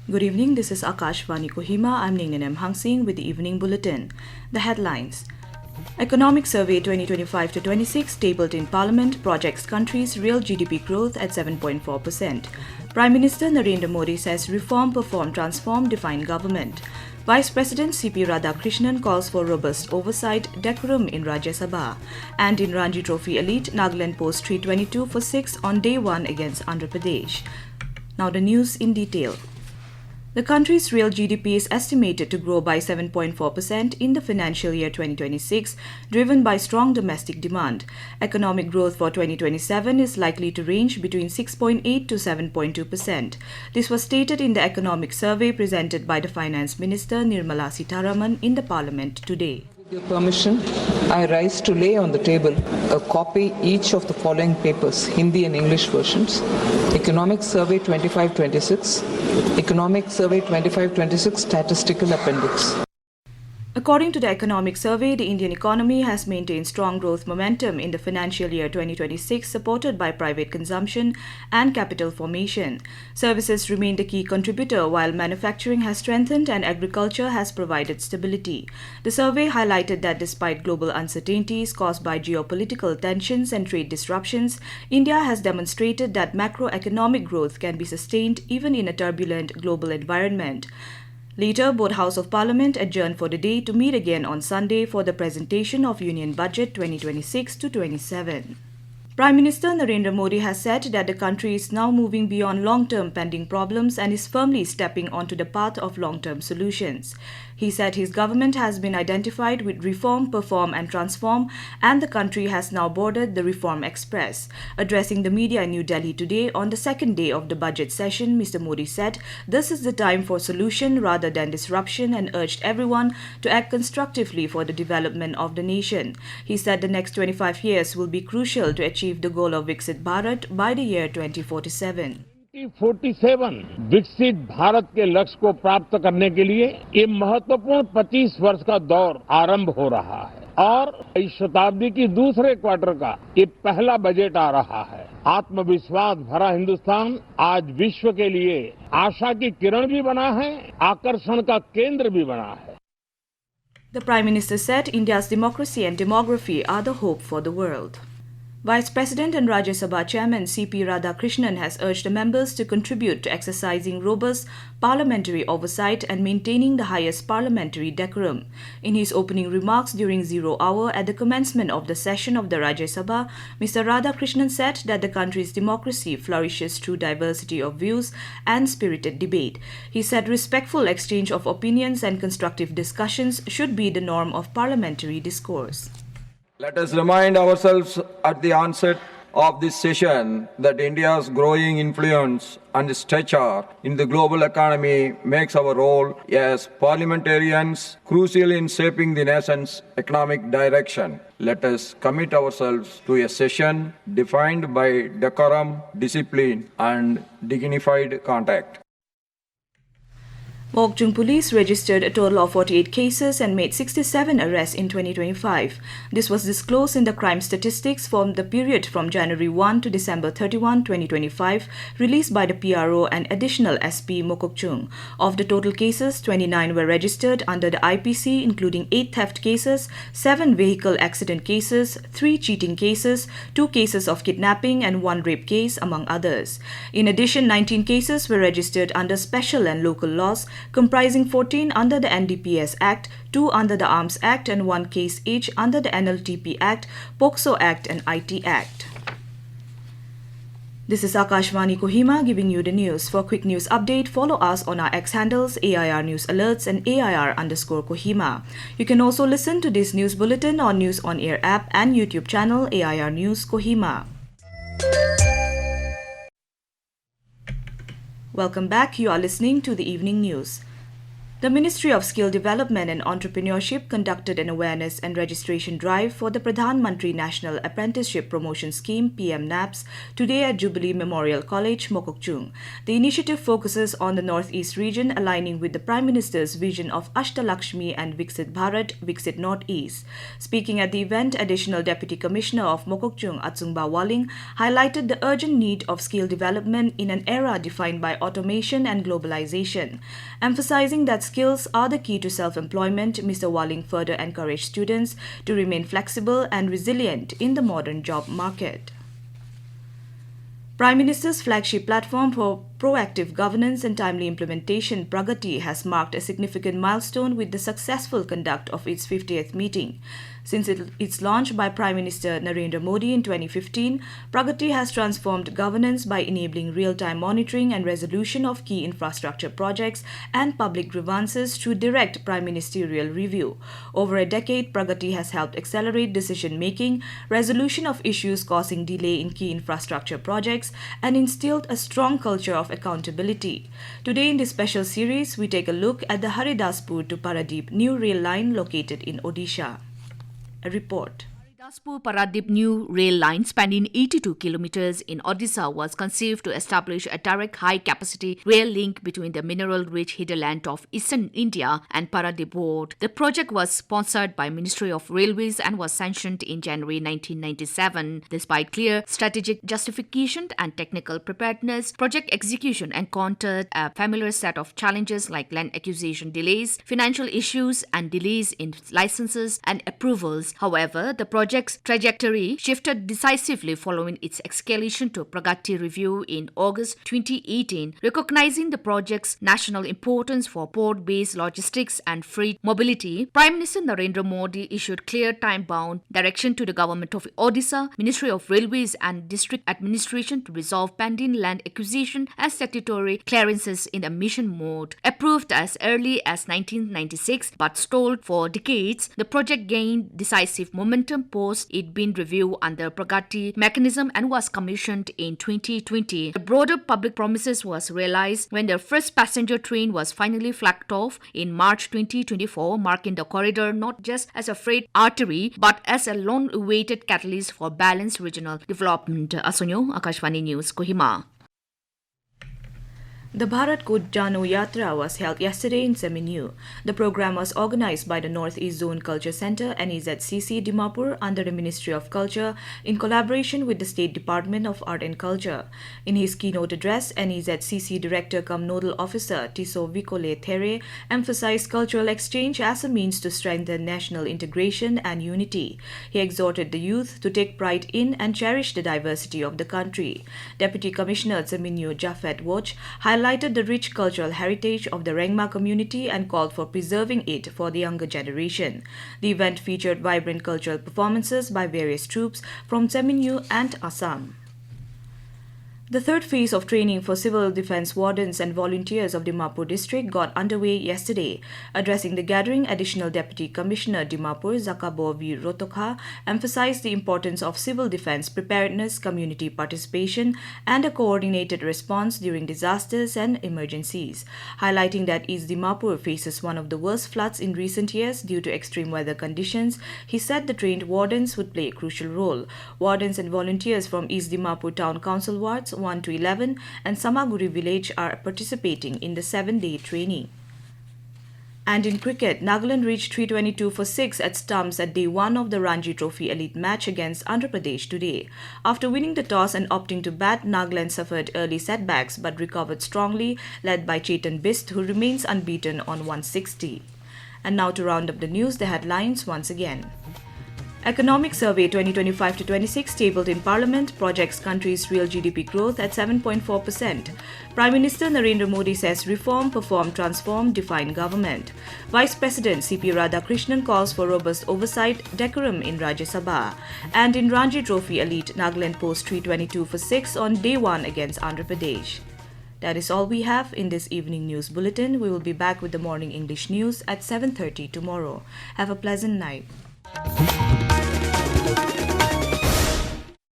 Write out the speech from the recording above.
Good evening, this is Akashvani Kohima. I'm Ningen M. Hangsing with the Evening Bulletin. The headlines. Economic Survey 2025 to 26 tabled in Parliament projects country's real GDP growth at 7.4%. Prime Minister Narendra Modi says reform, perform, transform define government. Vice President C.P. Radhakrishnan calls for robust oversight, decorum in Rajya Sabha. And in Ranji Trophy Elite, Nagaland post 322 for 6 on day 1 against Andhra Pradesh. Now the news in detail. The country's real GDP is estimated to grow by 7.4% in the financial year 2026, driven by strong domestic demand. Economic growth for 2027 is likely to range between 6.8 to 7.2%. This was stated in the economic survey presented by the Finance Minister Nirmala Sitharaman in the Parliament today. With your permission, I rise to lay on the table a copy each of the following papers, Hindi and English versions. Economic Survey 2526, Economic Survey 2526 Statistical Appendix. According to the economic survey, the Indian economy has maintained strong growth momentum in the financial year 2026, supported by private consumption and capital formation. Services remain the key contributor, while manufacturing has strengthened and agriculture has provided stability. The survey highlighted that despite global uncertainties caused by geopolitical tensions and trade disruptions, India has demonstrated that macroeconomic growth can be sustained even in a turbulent global environment. Later, both House of Parliament adjourned for the day to meet again on Sunday for the presentation of Union Budget 2026 to 27. Prime Minister Narendra Modi has said that the country is now moving beyond long-term pending problems and is firmly stepping onto the path of long-term solutions. He said his government has been identified with reform, perform and transform, and the country has now boarded the Reform Express. Addressing the media in New Delhi today on the second day of the budget session, Mr. Modi said this is the time for solution rather than disruption and urged everyone to act constructively for the development of the nation. He said the next 25 years will be crucial to achieve the goal of Viksit Bharat by the year 2047. 47 विकसित भारत के लक्ष्य को प्राप्त करने के लिए ये महत्वपूर्ण 25 वर्ष का दौर आरंभ हो रहा है और इस शताब्दी की दूसरे क्वार्टर का ये पहला बजट आ रहा है। आत्मविश्वास भरा हिंदुस्तान आज विश्व के लिए आशा की किरण भी बना है, आकर्षण का केंद्र भी बना है। The Prime Minister said India's democracy and demography are the hope for the world. Vice President and Rajya Sabha Chairman C.P. Radhakrishnan has urged the members to contribute to exercising robust parliamentary oversight and maintaining the highest parliamentary decorum. In his opening remarks during 0 hour at the commencement of the session of the Rajya Sabha, Mr. Radhakrishnan said that the country's democracy flourishes through diversity of views and spirited debate. He said respectful exchange of opinions and constructive discussions should be the norm of parliamentary discourse. Let us remind ourselves at the onset of this session that India's growing influence and stature in the global economy makes our role as parliamentarians crucial in shaping the nation's economic direction. Let us commit ourselves to a session defined by decorum, discipline, and dignified contact. Mokjung Police registered a total of 48 cases and made 67 arrests in 2025. This was disclosed in the crime statistics for the period from January 1 to December 31, 2025, released by the PRO and additional SP Mokokchung. Of the total cases, 29 were registered under the IPC, including 8 theft cases, 7 vehicle accident cases, 3 cheating cases, 2 cases of kidnapping and 1 rape case, among others. In addition, 19 cases were registered under special and local laws, comprising 14 under the NDPS Act, 2 under the Arms Act and 1 case each under the NLTP Act, POCSO Act and IT Act. This is Akashvani Kohima giving you the news. For quick news update, follow us on our X handles AIR News Alerts and AIR_Kohima. You can also listen to this news bulletin on News on Air app and YouTube channel AIR News Kohima. Welcome back. You are listening to the evening news. The Ministry of Skill Development and Entrepreneurship conducted an awareness and registration drive for the Pradhan Mantri National Apprenticeship Promotion Scheme (PM-NAPS) today at Jubilee Memorial College, Mokokchung. The initiative focuses on the Northeast region, aligning with the Prime Minister's vision of Ashtalakshmi and Viksit Bharat, Viksit Northeast. Speaking at the event, Additional Deputy Commissioner of Mokokchung, Atsungba Waling, highlighted the urgent need of skill development in an era defined by automation and globalization. Emphasizing that skills are the key to self-employment, Mr. Waling further encouraged students to remain flexible and resilient in the modern job market. Prime Minister's flagship platform for proactive governance and timely implementation, Pragati, has marked a significant milestone with the successful conduct of its 50th meeting. Since its launch by Prime Minister Narendra Modi in 2015, Pragati has transformed governance by enabling real-time monitoring and resolution of key infrastructure projects and public grievances through direct prime ministerial review. Over a decade, Pragati has helped accelerate decision-making, resolution of issues causing delay in key infrastructure projects, and instilled a strong culture of accountability. Today in this special series, we take a look at the Haridaspur to Paradip new rail line located in Odisha. A report. Haridaspur-Paradip new rail line spanning 82 kilometers in Odisha was conceived to establish a direct high-capacity rail link between the mineral-rich hinterland of eastern India and Paradip Port. The project was sponsored by Ministry of Railways and was sanctioned in January 1997. Despite clear strategic justification and technical preparedness, project execution encountered a familiar set of challenges like land acquisition delays, financial issues, and delays in licenses and approvals. However, the project's trajectory shifted decisively following its escalation to Pragati review in August 2018, recognizing the project's national importance for port-based logistics and freight mobility. Prime Minister Narendra Modi issued clear time-bound direction to the government of Odisha, Ministry of Railways and District Administration to resolve pending land acquisition and statutory clearances in the mission mode. Approved as early as 1996 but stalled for decades, the project gained decisive momentum post it been reviewed under Pragati mechanism and was commissioned in 2020. The broader public promises was realized when the first passenger train was finally flagged off in March 2024, marking the corridor not just as a freight artery but as a long-awaited catalyst for balanced regional development. Asonyo, Akashvani News, Kohima. The Bharat Kut Jano Yatra was held yesterday in Seminyu. The program was organized by the Northeast Zone Culture Center NEZCC Dimapur under the Ministry of Culture in collaboration with the State Department of Art and Culture. In his keynote address, NEZCC Director cum Nodal Officer Tiso Vikole There emphasized cultural exchange as a means to strengthen national integration and unity. He exhorted the youth to take pride in and cherish the diversity of the country. Deputy Commissioner Seminyu Jafet Woch highlighted the rich cultural heritage of the Rengma community and called for preserving it for the younger generation. The event featured vibrant cultural performances by various troops from Seminyu and Assam. The third phase of training for civil defense wardens and volunteers of Dimapur district got underway yesterday. Addressing the gathering, Additional Deputy Commissioner Dimapur Zakabo V. Rotokha emphasized the importance of civil defense preparedness, community participation, and a coordinated response during disasters and emergencies. Highlighting that East Dimapur faces one of the worst floods in recent years due to extreme weather conditions, he said the trained wardens would play a crucial role. Wardens and volunteers from East Dimapur Town Council wards 1 to 11 and Samaguri village are participating in the 7-day training. And in cricket, Nagaland reached 322 for 6 at stumps at day 1 of the Ranji Trophy Elite match against Andhra Pradesh today. After winning the toss and opting to bat, Nagaland suffered early setbacks but recovered strongly, led by Chetan Bist, who remains unbeaten on 160. And now to round up the news, the headlines once again. Economic Survey 2025-26 tabled in Parliament projects country's real GDP growth at 7.4%. Prime Minister Narendra Modi says reform, perform, transform, define government. Vice President C.P. Radhakrishnan calls for robust oversight, decorum in Rajya Sabha. And in Ranji Trophy Elite, Nagaland post 322 for 6 on day 1 against Andhra Pradesh. That is all we have in this evening news bulletin. We will be back with the morning English news at 7:30 tomorrow. Have a pleasant night.